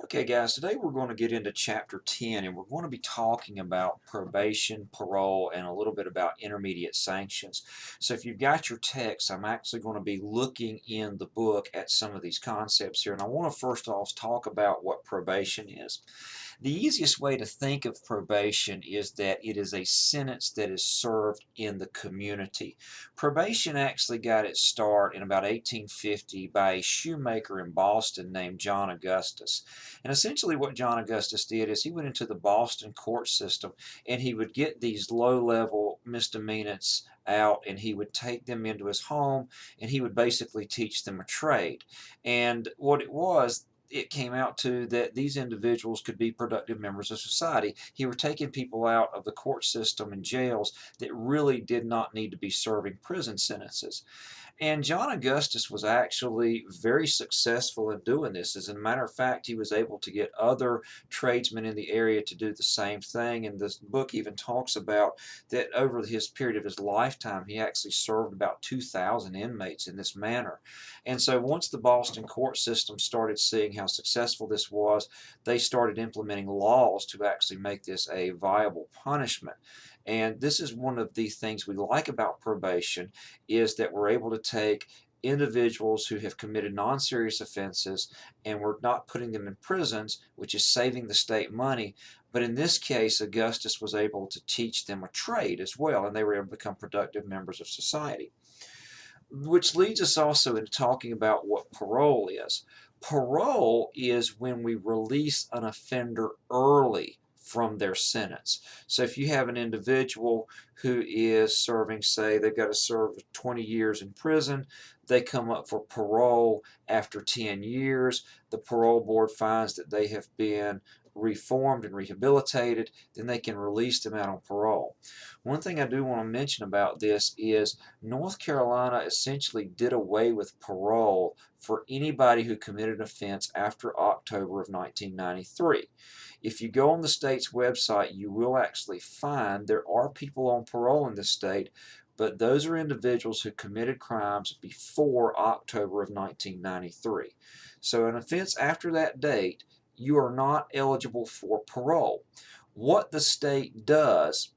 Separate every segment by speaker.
Speaker 1: Okay, guys, today we're going to get into chapter 10 and we're going to be talking about probation, parole, and a little bit about intermediate sanctions. So, if you've got your text, I'm actually going to be looking in the book at some of these concepts here. And I want to first off talk about what probation is. The easiest way to think of probation is that it is a sentence that is served in the community. Probation actually got its start in about 1850 by a shoemaker in Boston named John Augustus. And essentially what John Augustus did is he went into the Boston court system and he would get these low-level misdemeanants out and he would take them into his home and he would basically teach them a trade. And what it came out to that these individuals could be productive members of society. He were taking people out of the court system and jails that really did not need to be serving prison sentences. And John Augustus was actually very successful in doing this. As a matter of fact, he was able to get other tradesmen in the area to do the same thing. And this book even talks about that over his period of his lifetime, he actually served about 2,000 inmates in this manner. And so once the Boston court system started seeing how successful this was, they started implementing laws to actually make this a viable punishment. And this is one of the things we like about probation is that we're able to take individuals who have committed non-serious offenses and we're not putting them in prisons, which is saving the state money. But in this case, Augustus was able to teach them a trade as well, and they were able to become productive members of society. Which leads us also into talking about what parole is. Parole is when we release an offender early from their sentence. So if you have an individual who is serving, say, they've got to serve 20 years in prison, they come up for parole after 10 years, the parole board finds that they have been reformed and rehabilitated, then they can release them out on parole. One thing I do want to mention about this is North Carolina essentially did away with parole for anybody who committed an offense after October of 1993. If you go on the state's website, you will actually find there are people on parole in the state, but those are individuals who committed crimes before October of 1993. So an offense after that date, you are not eligible for parole. What the state does,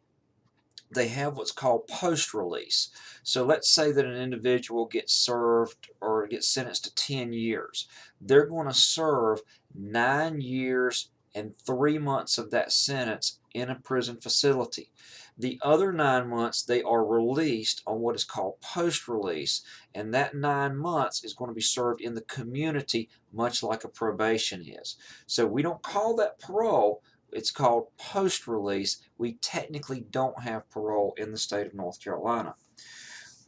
Speaker 1: they have what's called post-release. So let's say that an individual gets served or gets sentenced to 10 years. They're going to serve 9 years and 3 months of that sentence in a prison facility. The other 9 months they are released on what is called post-release, and that 9 months is going to be served in the community much like a probation is. So we don't call that parole, it's called post-release. We technically don't have parole in the state of North Carolina.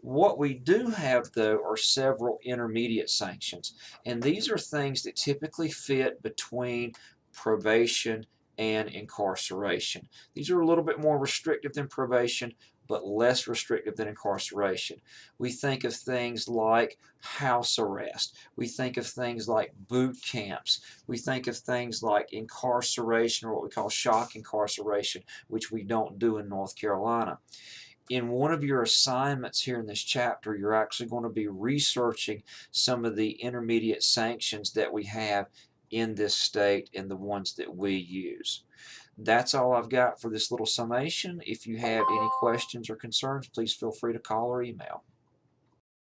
Speaker 1: What we do have, though, are several intermediate sanctions, and these are things that typically fit between probation and incarceration. These are a little bit more restrictive than probation, but less restrictive than incarceration. We think of things like house arrest. We think of things like boot camps. We think of things like incarceration, or what we call shock incarceration, which we don't do in North Carolina. In one of your assignments here in this chapter, you're actually going to be researching some of the intermediate sanctions that we have in this state and the ones that we use. That's all I've got for this little summation. If you have any questions or concerns, please feel free to call or email.